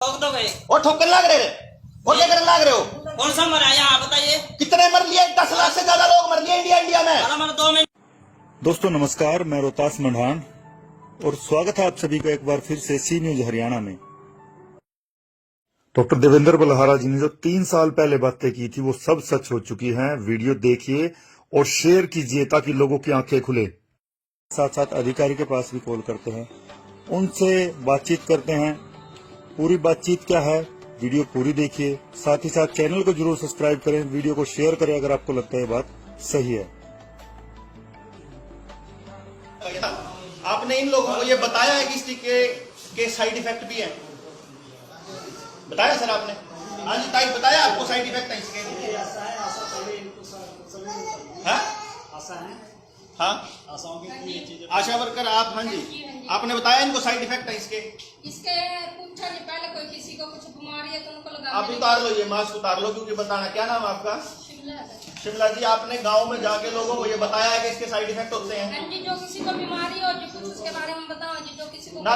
तो गए और ठोकर लाग रहे और क्या करने लाग रहे हो? कौन सा मरा है आप बताइए। कितने मर लिए? 10 लाख से ज्यादा लोग मर लिए इंडिया में। हमारा 2 मिनट। दोस्तों नमस्कार, मैं रोहतास मंडान और स्वागत है आप सभी का एक बार फिर से सी न्यूज हरियाणा में। डॉक्टर देवेंद्र बलहारा जी ने जो 3 साल पहले बातें की थी वो सब सच हो चुकी हैं। वीडियो देखिए और शेयर कीजिए ताकि लोगों की आंखें खुले। साथ साथ अधिकारी के पास भी कॉल करते हैं, उनसे बातचीत करते हैं। पूरी बातचीत क्या है, वीडियो पूरी देखिए। साथ ही साथ चैनल को जरूर सब्सक्राइब करें, वीडियो को शेयर करें अगर आपको लगता है बात सही है। आपने इन लोगों को ये बताया है कि इस टीके के साइड इफेक्ट भी हैं? बताया सर आपने? हाँ जी ताई, बताया आपको साइड इफेक्ट है इसके? हाँ आशा वर्कर आप? हाँ जी, आपने बताया इनको साइड इफेक्ट है इसके? पूछा जी पहले कोई किसी को कुछ बीमारी है तो उनको लगा। आप उतार लो, ये मास्क उतार लो क्योंकि बताना। क्या नाम आपका? शिमला जी, आपने गांव में जाके लोगों को ये बताया है कि इसके साइड इफेक्ट होते हैं? हाँ जी, जो किसी को बीमारी हो जी कुछ उसके बारे में बताओ जी। जो किसी को ना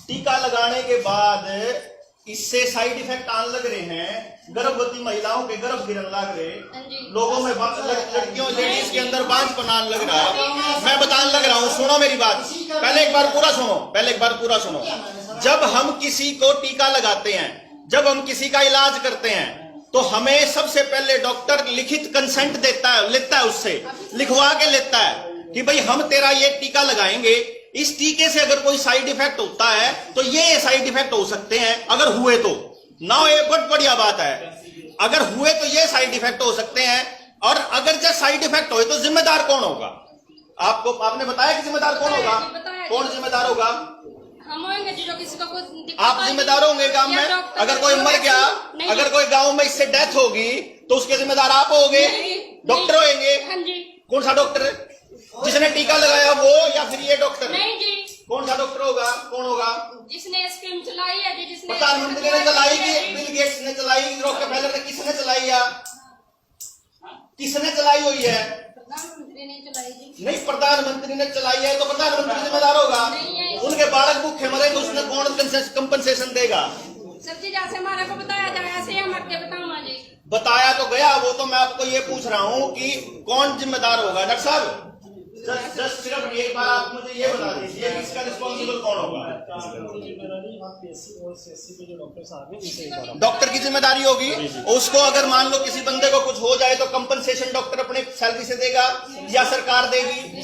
टीका लगाने के बाद इससे साइड इफेक्ट आने लग रहे हैं। गर्भवती महिलाओं के गर्भ गिरने लग रहे, लोगों में लड़कियों लेडीज के अंदर बांझपन लग रहा है। मैं बताने लग रहा हूँ, सुनो मेरी बात, पहले एक बार पूरा सुनो। जब हम किसी को टीका लगाते हैं, जब हम किसी का इलाज करते हैं, तो हमें सबसे पहले डॉक्टर लिखित कंसेंट लेता है, उससे लिखवा के लेता है कि भाई हम तेरा ये टीका लगाएंगे, इस टीके से अगर कोई साइड इफेक्ट होता है तो ये साइड इफेक्ट हो सकते हैं। अगर हुए तो ना, ये बहुत बढ़िया बात है। अगर हुए तो ये साइड इफेक्ट हो सकते हैं, और अगर जब साइड इफेक्ट हो तो जिम्मेदार कौन होगा? आपको आपने बताया कि जिम्मेदार कौन होगा? कौन जिम्मेदार होगा? हम होंगे जी। जो किसी को कुछ आप जिम्मेदार होंगे गांव में? अगर कोई मर गया, अगर कोई गांव में इससे डेथ होगी तो उसके जिम्मेदार आप होगे, डॉक्टर होंगे? हाँ जी। कौन सा डॉक्टर? जिसने टीका लगाया वो, या फिर ये डॉक्टर? नहीं जी। कौन सा डॉक्टर होगा? कौन होगा? जिसने स्कीम चलाई है जी, जिसने प्रधानमंत्री ने चलाई कि बिल गेट्स ने चलाई? रॉकफेलर ने किसने चलाई है? किसने चलाई हुई है? प्रधानमंत्री ने चलाई जी। नहीं, प्रधानमंत्री ने चलाई है तो प्रधानमंत्री जिम्मेदार होगा। उनके बालक भूखे मरे तो उसने कौन कंपनसेशन देगा? सब चीज ऐसे हमारे को बताया जाए, ऐसे हम आपके बताऊंगा जी। बताया तो गया, वो तो मैं आपको ये पूछ रहा हूँ कि कौन जिम्मेदार होगा? डॉक्टर साहब जस्ट सिर्फ एक बार आप मुझे ये बता दीजिए कि इसका रिस्पॉन्सिबल कौन होगा? डॉक्टर की जिम्मेदारी होगी। उसको अगर मान लो किसी बंदे को कुछ हो जाए तो कंपनसेशन डॉक्टर अपने सैलरी से देगा या सरकार देगी?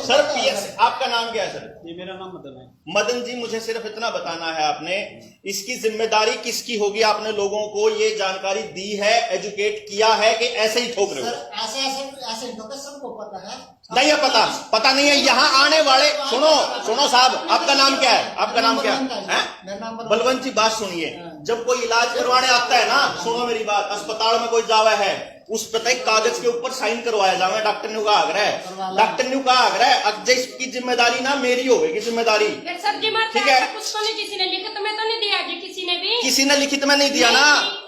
सर पीएस, आपका नाम क्या है सर? जी मेरा नाम मदन है। मदन जी, मुझे सिर्फ इतना बताना है, आपने इसकी जिम्मेदारी किसकी होगी? आपने लोगों को ये जानकारी दी है, एजुकेट किया है कि ऐसे ही ठोक रहे हो? ऐसे सबको पता है। नहीं है पता नहीं है। यहाँ आने वाले, सुनो साहब, आपका नाम क्या है? आपका नाम क्या है? बलवंत जी, बात सुनिए। जब कोई इलाज करवाने आता है ना, सुनो मेरी बात, अस्पताल में कोई जावा है, उस पर एक कागज के ऊपर साइन करवाया जावे। डॉक्टर ने कहा अगर इसकी जिम्मेदारी ना मेरी होगी जिम्मेदारी, ठीक है? किसी ने लिखित में तो नहीं दिया जी, किसी ने लिखित में नहीं दिया ना,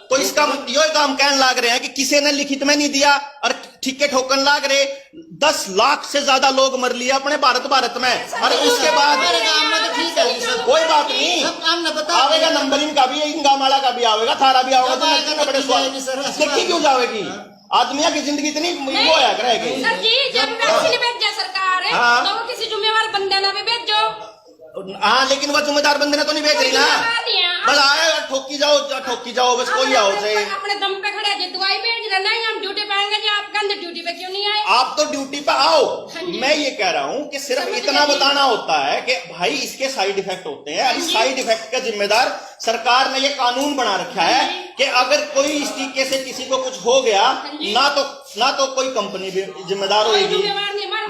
तो इसका यो काम कहने लाग रहे हैं कि किसी ने लिखित में नहीं दिया और ठीके ठोकन लाग रहे। 10 लाख से ज्यादा लोग मर लिए अपने भारत में, और उसके बाद कोई बात नहीं, आवेगा नंबर इनका भी, इनका माला का भी आवेगा, थारा भी आवेगा, तो बड़े देखी क्यों जाएगी? आदमिया की जिंदगी इतनी वो है करेगी। सर जी, जब वैक्सीन भेज सरकार है तो वो किसी जुम्मेवार बंदे ना भी भेजो। हाँ, लेकिन वो जिम्मेदार बंदे ने तो नहीं भेज रही ना। बस आए ठोकी जाओ बस, कोई आओ से अपने दम पे खड़े जी, दवाई भेज रहे नहीं, हम ड्यूटी पे आएंगे जी, आप कहते ड्यूटी पे क्यों नहीं आए? आप तो ड्यूटी पे आओ। मैं ये कह रहा हूँ कि सिर्फ इतना बताना होता है कि भाई इसके साइड इफेक्ट होते हैं। इस साइड इफेक्ट का जिम्मेदार सरकार ने ये कानून बना रखा है कि अगर कोई इस टीके से किसी को कुछ हो गया, ना तो कोई कंपनी जिम्मेदार होगी,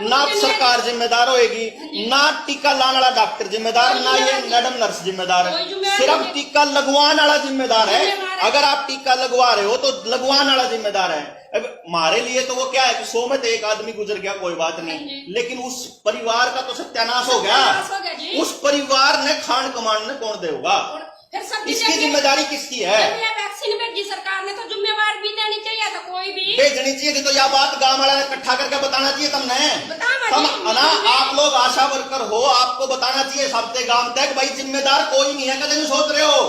ना सरकार जिम्मेदार होगी, ना टीका लाने वाला डॉक्टर जिम्मेदार, ना ये मैडम नर्स जिम्मेदार है। सिर्फ टीका लगवाने वाला जिम्मेदार है। अगर आप टीका लगवा रहे हो तो लगवाने वाला जिम्मेदार है। अब हमारे लिए तो वो क्या है कि 100 में तो एक आदमी गुजर गया, कोई बात नहीं, लेकिन उस परिवार का तो सत्यानाश हो गया। उस परिवार ने खान कमान ने कौन देगा? इसकी जिम्मेदारी किसकी है? वैक्सीन भेजी सरकार ने तो जिम्मेवार भी देनी चाहिए था कोई भी भेजनी चाहिए थी। तो यह बात गांव वाला ने इकट्ठा करके बताना चाहिए तुमने। ना आप लोग आशा वर्कर हो, आपको बताना चाहिए सबसे गांव तक भाई जिम्मेदार कोई नहीं है। कदे नहीं सोच रहे हो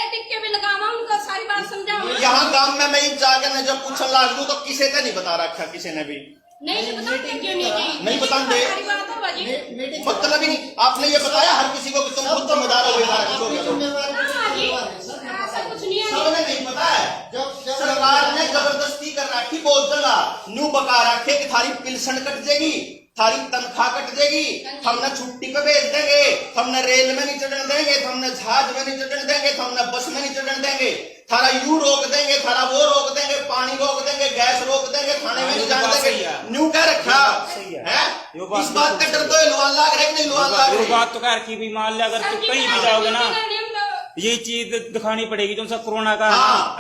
टिक्के भी लगावा उनको सारी बात समझाओ। यहाँ गांव में मैं जाकर ने जब पूछने लग दूं तो किसी ने नहीं बता रखा, किसी ने भी नहीं बताते क्यों नहीं बताते। मतलब ही नहीं। आपने ये बताया हर किसी को कि तुम खुद जिम्मेदार हो सबने नहीं पता है। सरकार ने जबरदस्ती कर रखी बहुत जगह, न्यू बका रखे कि थारी पेंशन कट जाएगी, थारी तनख्वाह कट जाएगी, हमने छुट्टी पे भेज देंगे, हमने रेल में नहीं चढ़ने देंगे, हमने जहाज में नहीं चढ़ने देंगे, हमने बस में नहीं चढ़ने देंगे, थारा यू रोक देंगे, थारा वो रोक देंगे, पानी रोक देंगे, गैस रोक देंगे, खाने में नहीं जाने देंगे। न्यू क्या रखा है? इस बात का डर तो लोहान लाग रहे नहीं लोहान लाग रहे। बात तो कर की भी मान लिया, अगर तुम कहीं भी जाओगे ना ये चीज दिखानी पड़ेगी, जो सा कोरोना का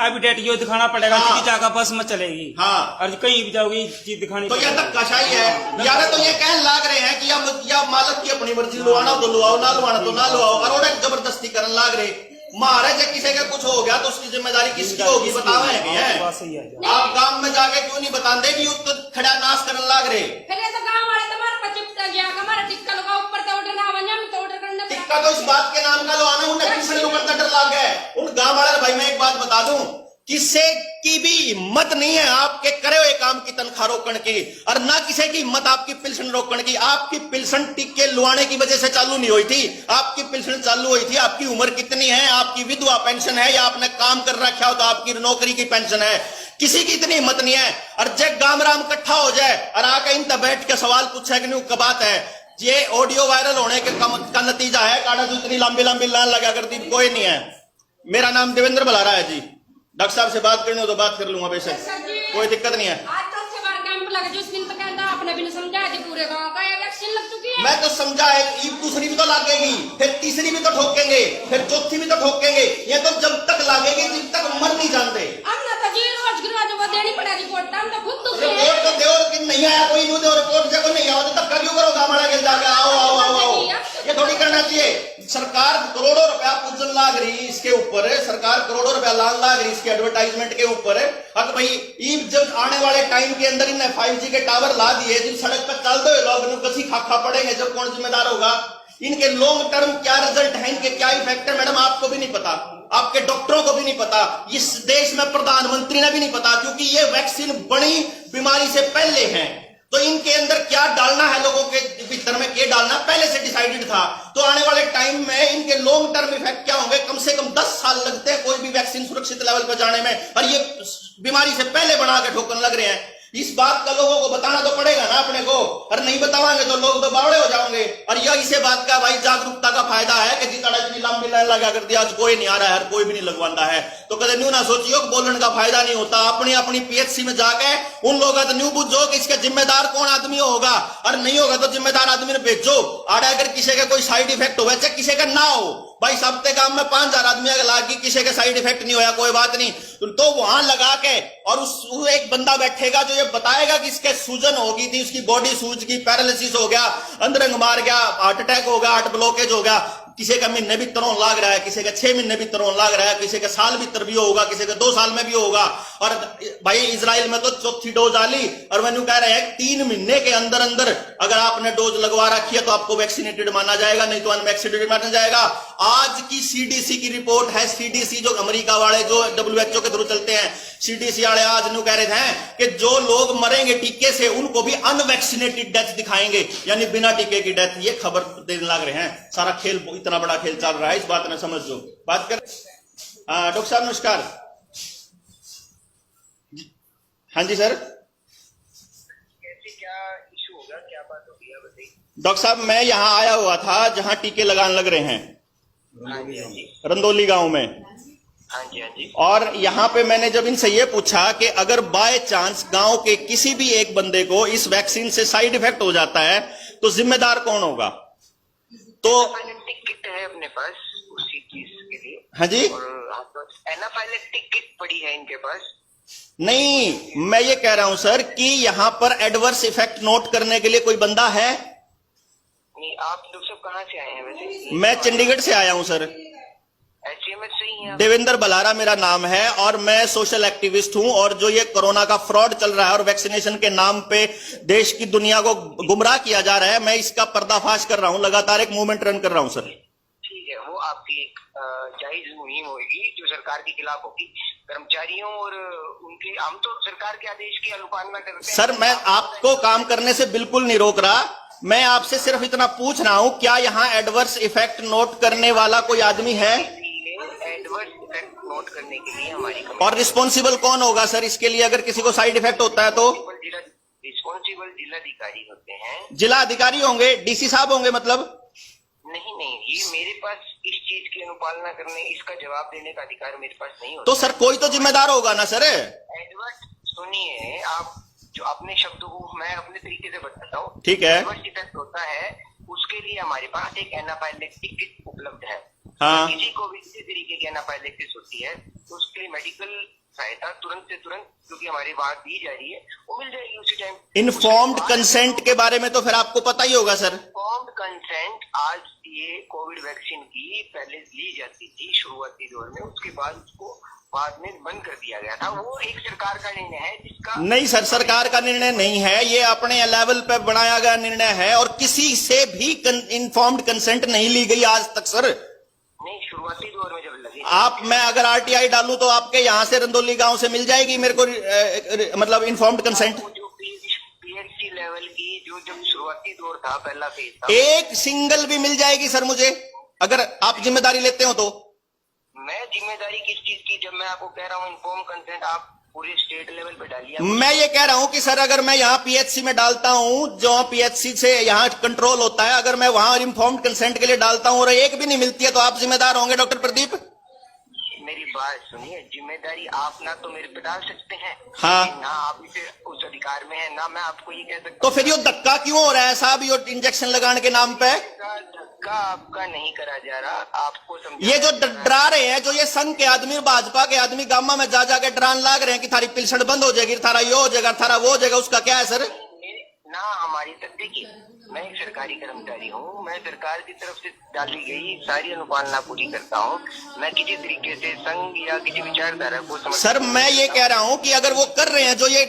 एविडेट ये दिखाना पड़ेगा कि जगह बस में चलेगी। और कहीं भी जाओगे ये चीज दिखानी तो यह धक्काशाही है। यार तो ये कहने लाग रहे हैं कि या मालक की अपनी मर्जी, लुआना तो लुआओ, ना लुआना तो ना लुआओ, और जबरदस्ती करने लाग रहे। महाराज किसी का कुछ हो गया तो उसकी जिम्मेदारी किसकी होगी बतावे है? आप गांव में जाके क्यों नहीं बताते कि युद्ध खड़ा नाश करने लाग रहे? टिक्का तो इस बात के नाम का लो आना, उन्हें किसी लोग डर लग गए। उन गांव वाले भाई मैं एक बात बता दूं, किसी की भी हिम्मत नहीं है आपके करे हुए काम की तनख्वाह रोकने की, और ना किसी की हिम्मत आपकी पेंशन रोकने की। आपकी पेंशन टिक्के लुआने की वजह से चालू नहीं हुई थी, आपकी पेंशन चालू हुई थी। आपकी उम्र कितनी है, आपकी विधवा पेंशन है, या आपने काम कर रखा हो तो आपकी नौकरी की पेंशन है। किसी की इतनी हिम्मत नहीं है। और जब गामराम इकट्ठा हो जाए और आके इन तक बैठ के सवाल पूछे कि क्या बात है, ये ऑडियो वायरल होने के का नतीजा है। काड़ा जो इतनी लंबी लंबी लाइन लगा करती कोई नहीं है। मेरा नाम देवेंद्र बलारा है जी। डॉक्टर साहब से बात करनी हो तो बात कर लूंगा, बेशक कोई दिक्कत नहीं है। आपने भी समझाया थी पूरे गांव का वैक्सीन लग चुकी है। मैं तो समझा है, दूसरी भी तो लागेगी, फिर तीसरी भी तो ठोकेंगे, फिर चौथी भी तो ठोकेंगे। ये तो जब तक लागेगी जब तक मर नहीं जानते। देनी पड़ेगी रिपोर्ट, हम तो खुद रिपोर्ट तो दो कि नहीं आया कोई नहीं दो रिपोर्ट से कोई नहीं आओ तो तब क्यों करो गामड़ा के जाके आओ आओ आओ आओ। ये थोड़ी करना चाहिए। सरकार करोड़ों रुपया पूजन लाग रही इसके ऊपर, सरकार करोड़ों रुपया लाग रही इसके एडवर्टाइजमेंट के ऊपर। अब भाई जब आने वाले टाइम के अंदर इन्हें 5G के टावर ला दिए, जिन सड़क पर चलते हुए लोग कसी खाखा पड़ेंगे, जब कौन जिम्मेदार होगा? इनके लॉन्ग टर्म क्या रिजल्ट है, इनके क्या इफेक्ट है, मैडम आपको भी नहीं पता, आपके डॉक्टरों को भी नहीं पता, इस देश में प्रधानमंत्री ने भी नहीं पता, क्योंकि ये वैक्सीन बड़ी बीमारी से पहले है। तो इनके अंदर क्या डालना है, लोगों के भीतर में क्या डालना पहले से डिसाइडेड था। तो आने वाले टाइम में इनके लॉन्ग टर्म इफेक्ट क्या होंगे? कम से कम 10 साल लगते हैं कोई भी वैक्सीन सुरक्षित लेवल पर जाने में, और ये बीमारी से पहले बना के ठोकने लग रहे हैं। इस बात का लोगों को बताना तो पड़ेगा ना अपने को, और नहीं बतावाएंगे तो लोग तो बावड़े हो जाओगे। और यह इसे बात का भाई जागरूकता का फायदा है कि जितना इतनी लंबी लाइन लगा कर दिया, आज कोई नहीं आ रहा है, कोई भी नहीं लगवाता है। तो कदे न्यू ना सोचियो बोलने का फायदा नहीं होता। अपनी अपनी PHC में जाके उन लोगों का न्यू बुझो कि इसका जिम्मेदार कौन आदमी होगा, और नहीं होगा तो जिम्मेदार आदमी ने भेजो। और अगर किसी का कोई साइड इफेक्ट हो चाहे किसी का ना हो, भाई सबके काम में 5000 आदमी अगर लागी, किसी का साइड इफेक्ट नहीं होया कोई बात नहीं, तो वहां लगा के और उस एक बंदा बैठेगा जो ये बताएगा कि इसके सूजन होगी थी, उसकी बॉडी सूज गई, पैरालिसिस हो गया, अंदरंग मार गया, हार्ट अटैक हो गया, हार्ट ब्लॉकेज हो गया, किसी का महीने भी तरों लाग रहा है, किसी का 6 महीने भी तरों लाग रहा है, किसी का साल भीतर भी होगा, किसी का 2 साल में भी होगा। और भाई इजराइल में तो चौथी डोज आली, और मैंने कह रहे हैं 3 महीने के अंदर अंदर अगर आपने डोज लगवा रखी है तो आपको वैक्सीनेटेड माना जाएगा, नहीं तो अनवैक्सीनेटेड माना जाएगा। आज की CDC की रिपोर्ट है, CDC जो अमेरिका वाले जो WHO के थ्रू चलते हैं, CDC वाले आज न्यू कह रहे थे कि जो लोग मरेंगे टीके से उनको भी अनवैक्सीनेटेड डेथ दिखाएंगे, यानी बिना टीके की डेथ। ये खबर देने लग रहे हैं। सारा खेल इतना बड़ा खेल चल रहा है, इस बात ने समझ लो। बात कर डॉक्टर साहब नमस्कार। हाँ जी सर, क्या इशू होगा, क्या बात होगी बताइए। डॉक्टर साहब मैं यहाँ आया हुआ था जहाँ टीके लगाने लग रहे हैं रंदौली गांव में। हाँ जी हाँ जी। और यहाँ पे मैंने जब इनसे ये पूछा कि अगर बाय चांस गांव के किसी भी एक बंदे को इस वैक्सीन से साइड इफेक्ट हो जाता है तो जिम्मेदार कौन होगा? तो टिकट है अपने पास उसी चीज के लिए। हाँ जी, और एनाफाइलेक्टिक किट पड़ी है इनके पास। नहीं, मैं ये कह रहा हूं सर कि यहाँ पर एडवर्स इफेक्ट नोट करने के लिए कोई बंदा है? नहीं, आप लोग सब कहाँ से आए हैं वैसे? मैं चंडीगढ़ से आया हूं सर। HCMS से ही हैं। देवेंद्र बलारा मेरा नाम है और मैं सोशल एक्टिविस्ट हूं, और जो ये कोरोना का फ्रॉड चल रहा है और वैक्सीनेशन के नाम पे देश की दुनिया को गुमराह किया जा रहा है, मैं इसका पर्दाफाश कर रहा हूं, लगातार एक मूवमेंट रन कर रहा हूं सर। ठीक है, वो आपकी एक जायज मुहिम होगी जो सरकार के खिलाफ होगी। कर्मचारियों और उनके, हम तो सरकार के आदेश की अनुपालना करते हैं। सर मैं आपको काम करने से बिल्कुल नहीं रोक रहा, मैं आपसे सिर्फ इतना पूछ रहा हूं, क्या यहाँ एडवर्स इफेक्ट नोट करने वाला कोई आदमी है? एडवर्स इफेक्ट नोट करने के लिए हमारी और रिस्पॉन्सिबल कौन होगा सर इसके लिए, अगर किसी को साइड इफेक्ट होता है तो? रिस्पॉन्सिबल जिलाधिकारी होते हैं। जिला अधिकारी होंगे, डीसी साहब होंगे मतलब? नहीं, ये मेरे पास इस चीज की अनुपालना करने, इसका जवाब देने का अधिकार मेरे पास नहीं होता। तो सर कोई तो जिम्मेदार होगा ना सर? एडवर्स सुनिए, आप जो अपने शब्दों को मैं अपने तरीके से बताता हूँ। ठीक है। एडवर्स इफेक्ट होता है, उसके लिए हमारे पास एक एनाफाइलेक्टिक किट उपलब्ध है। हाँ। किसी को भी इसी तरीके की एनाफाइलेक्टिस होती है तो उसके लिए मेडिकल सहायता तुरंत से तुरंत, क्योंकि हमारी बात दी जा रही है, वो मिल जाएगी उसी टाइम। इन्फॉर्म्ड कंसेंट के बारे में तो फिर आपको पता ही होगा सर। इन्फॉर्म्ड कंसेंट आज ये कोविड वैक्सीन की पहले ली जाती थी शुरुआती दौर में, उसके बाद उसको बाद में बंद कर दिया गया था। वो एक सरकार का निर्णय है जिसका नहीं सर, सरकार का निर्णय नहीं है, ये अपने लेवल पे बनाया गया निर्णय है और किसी से भी इन्फॉर्म्ड कंसेंट नहीं ली गई आज तक सर। नहीं, शुरुआती दौर में जब लगी आप, मैं अगर RTI डालूं तो आपके यहाँ से रंदोली गांव से मिल जाएगी मेरे को मतलब इन्फॉर्म्ड कंसेंट? जो PHC लेवल की जो जब शुरुआती दौर था, पहला फेज था, एक सिंगल भी मिल जाएगी सर मुझे, अगर आप जिम्मेदारी लेते हो तो? मैं जिम्मेदारी किस चीज की, जब मैं आपको कह रहा हूँ इन्फॉर्म कंसेंट आप पूरे स्टेट लेवल पे डालिए। मैं ये कह रहा हूं कि सर अगर मैं यहाँ PHC में डालता हूं, जो PHC से यहाँ कंट्रोल होता है, अगर मैं वहां इन्फॉर्म्ड कंसेंट के लिए डालता हूं और एक भी नहीं मिलती है तो आप जिम्मेदार होंगे डॉक्टर प्रदीप? मेरी बात सुनिए, जिम्मेदारी आप ना तो मेरे पे डाल सकते हैं, हाँ। ना आप इसे उस अधिकार में है, ना मैं आपको ये कह सकता तो फिर ये धक्का क्यों हो रहा है साहब, ये इंजेक्शन लगाने के नाम पे? धक्का आपका नहीं करा जा रहा, आपको ये जो डरा रहे हैं, जो ये संघ के आदमी, भाजपा के आदमी गामा में जा जाके डरान लाग रहे हैं कि थारी पिलसण बंद हो जाएगी, थारा ये हो जाएगा, थारा वो हो जाएगा, उसका क्या है सर? ना हमारी तक देखिए, मैं एक सरकारी कर्मचारी हूँ, मैं सरकार की तरफ से डाली गई सारी अनुपालना पूरी करता हूँ। मैं किसी तरीके से संघ या किसी विचारधारा को समझ सर मैं ये कह रहा हूँ कि अगर वो कर रहे हैं, जो ये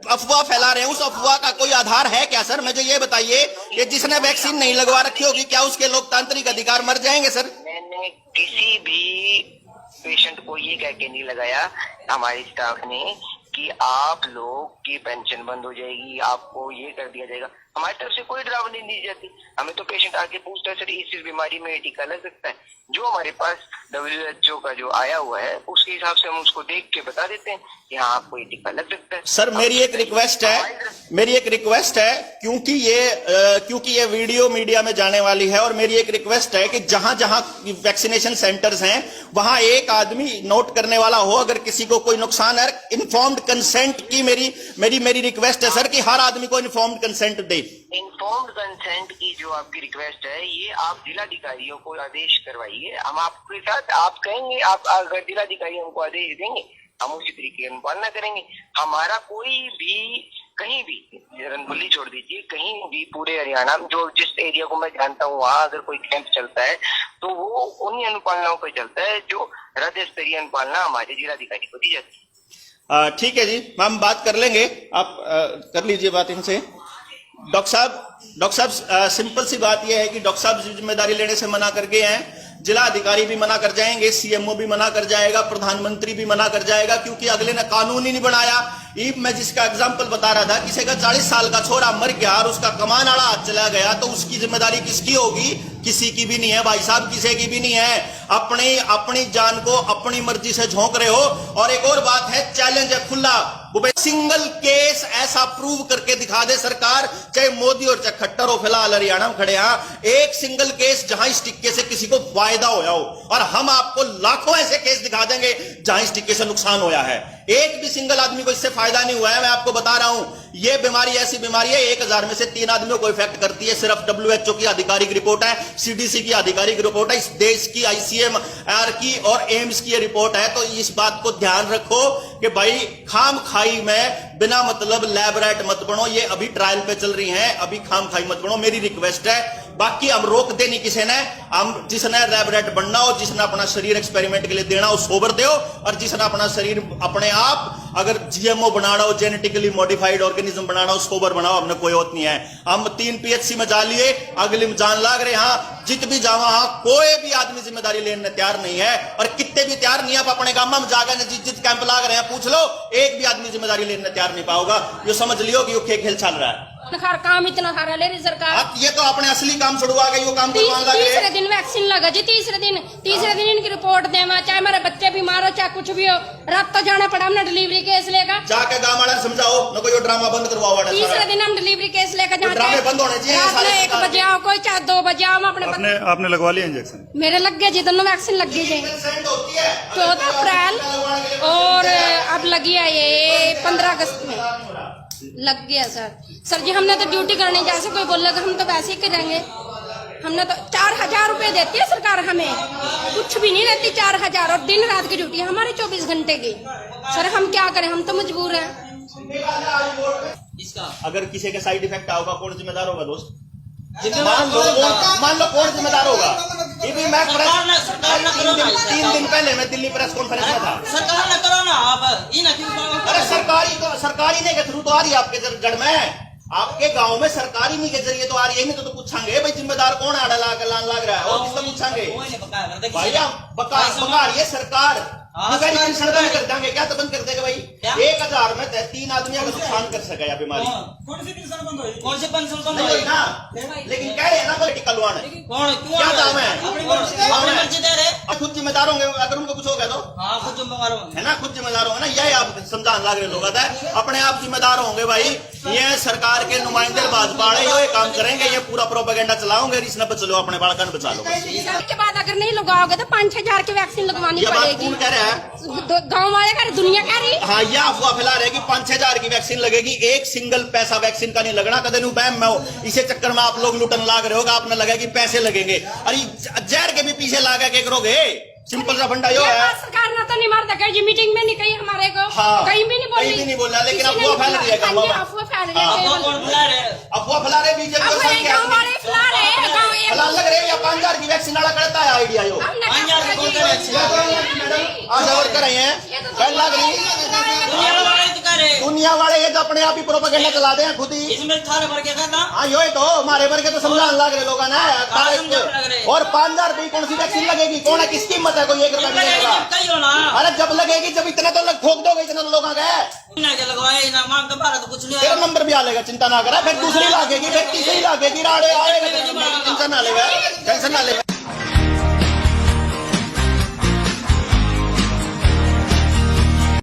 अफवाह फैला रहे हैं, उस अफवाह का कोई आधार है क्या सर? मुझे ये बताइए कि जिसने वैक्सीन नहीं लगवा रखी होगी, क्या उसके लोकतांत्रिक अधिकार मर जाएंगे सर? मैंने किसी भी पेशेंट को ये कह के नहीं लगाया हमारे स्टाफ ने कि आप लोग की पेंशन बंद हो जाएगी, आपको ये कर दिया जाएगा। हमारी तरफ से कोई डरावनी नहीं दी जाती। हमें तो पेशेंट आके पूछता है सर इस बीमारी में टीका लग सकता है, जो हमारे पास WHO का जो आया हुआ है उसके हिसाब से हम उसको देख के बता देते हैं कि हाँ आपको ये टीका लग सकता है। सर मेरी एक रिक्वेस्ट है, क्योंकि ये वीडियो मीडिया में जाने वाली है, और मेरी एक रिक्वेस्ट है कि जहां जहां वैक्सीनेशन सेंटर्स हैं वहां एक आदमी नोट करने वाला हो, अगर किसी को कोई नुकसान है। इन्फॉर्म्ड कंसेंट की मेरी रिक्वेस्ट है सर कि हर आदमी को इन्फॉर्म्ड कंसेंट दे। इन्फॉर्म्ड कंसेंट की जो आपकी रिक्वेस्ट है, ये आप जिलाधिकारियों को आदेश करवाइए। हम आपके साथ, आप कहेंगे, आप अगर जिलाधिकारी हमको आदेश देंगे हम उसी तरीके की पालना करेंगे। हमारा कोई भी कहीं भी, रंगोली छोड़ दीजिए, कहीं भी पूरे हरियाणा में जो जिस एरिया को मैं जानता हूँ वहाँ अगर कोई कैंप चलता है तो वो उन्हीं अनुपालनाओं पर चलता है जो राज्य स्तरीय अनुपालना हमारे जिलाधिकारी को दी जाती है। ठीक है जी, हम बात कर लेंगे, आप कर लीजिए बात इनसे। डॉक्टर साहब सिंपल सी बात यह है कि डॉक्टर साहब जिम्मेदारी लेने से मना कर गए हैं, जिला अधिकारी भी मना कर जाएंगे, CMO भी मना कर जाएगा, प्रधानमंत्री भी मना कर जाएगा, क्योंकि अगले ने कानून ही नहीं बनाया। ये मैं जिसका एग्जांपल बता रहा था, किसी का 40 साल का छोरा मर गया और उसका कमान आड़ा हाथ चला गया, तो उसकी जिम्मेदारी किसकी होगी? किसी की भी नहीं है भाई साहब, किसी की भी नहीं है। अपनी जान को अपनी मर्जी से झोंक रहे हो। और एक और बात है, चैलेंज है खुला, सिंगल केस ऐसा प्रूव करके दिखा दे सरकार, चाहे मोदी और चाहे खट्टर हो, फिलहाल हरियाणा में खड़े हैं, एक सिंगल केस जहां इस टिक्के से किसी को फायदा होया हो, और हम आपको लाखों ऐसे केस दिखा देंगे जहां इस टिक्के से नुकसान होया है। एक भी सिंगल आदमी को इससे फायदा नहीं हुआ है, मैं आपको बता रहा हूं। ये बीमारी ऐसी बीमारी है 1000 में से 3 आदमियों को इफेक्ट करती है। सिर्फ WHO की आधिकारिक रिपोर्ट है, CDC की आधिकारिक रिपोर्ट है, इस देश की ICMR की और एम्स की रिपोर्ट है। तो इस बात को ध्यान रखो कि भाई खाम खाई में बिना मतलब लैब रैट मत बनो। ये अभी ट्रायल पे चल रही हैं, अभी खाम खाई मत बनो, मेरी रिक्वेस्ट है। बाकी हम रोक दे नहीं किसी ने, हम जिसने लैब रैट बनना हो, जिसने अपना शरीर एक्सपेरिमेंट के लिए देना हो सोबर दो, और जिसने अपना शरीर अपने आप अगर GMO बनाना हो, जेनेटिकली मॉडिफाइड ऑर्गेनिज्म बनाना हो, सोबर बनाओ, हमने कोई होत नहीं है। हम 3 PHC में जा लिए, अगली में जान लाग रहे। हाँ जित भी जावा, हाँ कोई भी आदमी जिम्मेदारी लेने तैयार नहीं है, और कितने भी तैयार नहीं है। आप अपने गांव में जाकर जित कैंप लाग रहे हैं पूछ लो, एक भी आदमी जिम्मेदारी लेने तैयार नहीं पाओगा। ये समझ लियो कि ये खेल चल रहा है। काम इतना सारा ले रही सरकार। अब ये तो अपने असली काम छुड़वा गई, वो काम करवाने लग गए। तीसरे दिन वैक्सीन लगा जी, तीसरे दिन इनकी रिपोर्ट देवा, चाहे मेरे बच्चे बीमार हो चाहे कुछ भी हो, रात तो जाना पड़ा हमने डिलीवरी केस लेकर। जाके गाँव वाले समझाओ न, कोई ड्रामा बंद करवाओ। तीसरे दिन हम डिलीवरी केस लेकर ड्रामे बंद होने चाहिए। रात में 1 बजे आओ, कोई चाहे 2 बजे आओ। आपने लगवा लिया इंजेक्शन? मेरे लग गए जी, दोनों वैक्सीन लग गई जी, 14 अप्रैल और अब लगी है ये 15 अगस्त में लग गया। सर जी हमने तो ड्यूटी करने, जैसे कोई बोलेगा हम तो वैसे ही करेंगे। हमने तो 4000 रुपए देती है सरकार, हमें कुछ भी नहीं देती। 4000 और दिन रात की ड्यूटी हमारी 24 घंटे की। सर हम क्या करें, हम तो मजबूर हैं। अगर किसी के साइड इफेक्ट होगा कौन जिम्मेदार होगा दोस्त? मान लो कौन जिम्मेदार होगा? ये भी मैं 3 दिन पहले मैं दिल्ली प्रेस कॉन्फ्रेंस में था। सरकार ने करो ना आप, ये ना क्यों? अरे सरकारी नहीं के थ्रू तो आ रही है आपके जड़ में, आपके गांव में सरकारी नहीं के जरिए तो आ रही है। नहीं तो पूछांगे भाई जिम्मेदार कौन आड़ा लाग रहा है, और किसको पूछांगे भाई? बका रही है सरकार, बंद कर देंगे क्या? तो बंद कर देगा भाई। 1000 में 3 आदमी अगर नुकसान कर सके बीमारी, कौन सी पेंशन बंद हुई ना? लेकिन कह रहे हैं ना पॉलिटिकल वन, क्या दाम है? खुद जिम्मेदार होंगे अगर उनको कुछ हो गया तो। हाँ खुद जिम्मेदार होंगे, है ना, खुद जिम्मेदार होंगे ना। यही आप समझाने लग रहे लोग, अपने आप जिम्मेदार होंगे भाई। ये सरकार के नुमाइंदे भाजपा वाले ये काम करेंगे, ये पूरा प्रोपेगेंडा चलाओगे, इसने बचा लो अपने बालका ने बचा लो। इसके बाद अगर नहीं लगाओगे तो 5000 की वैक्सीन लगवानी पड़ेगी। कौन कह रहा है? गाँव वाले कह रहे, दुनिया कह रही। हाँ ये अफवाह फैला रहे कि 5000 की वैक्सीन लगेगी, एक सिंगल पैसा वैक्सीन का नहीं लगना। कदे नु बैम में इसे चक्कर में आप लोग लुटन लाग रहे होगा, आपने लगा कि पैसे लगेंगे। अरे जहर के भी पीछे लागा के करोगे, सिंपल सा फंडा यो है। सरकार ना तो नहीं मारता, कहीं मीटिंग में नहीं कही हमारे को, हाँ, कहीं भी नहीं बोली, कहीं भी नहीं बोला, लेकिन अफवाह फैल रही है। अफवाह फैल रही है, अफवाह फैला रहे बीजेपी गाँव वाले फैला रहे हैं। लग रहे या 5000 की वैक्सीन वाला करता है आइडिया यो आज और कर रहे हैं, लग रही दुनिया वाले ये तो अपने आप ही प्रोपेगेंडा चला दे खुद ही। इसमें थारे भर के करना। हाँ यो तो हमारे भर के तो समझाने लग रहे लोग ना। और 5000 रुपये कौन सी वैक्सीन लगेगी? कौन है, किसकी हिम्मत है कोई 1 रुपया मिलेगा? अरे जब लगेगी, जब इतना तो ठोक दोगे, इतना तो लोग आ गए कुछ नहीं। तेरा नंबर भी आ लेगा, चिंता ना करा। फिर दूसरी लागेगी, फिर तीसरी लागेगी, राड़े आएगा, टेंशन ना लेगा, टेंशन ना लेगा।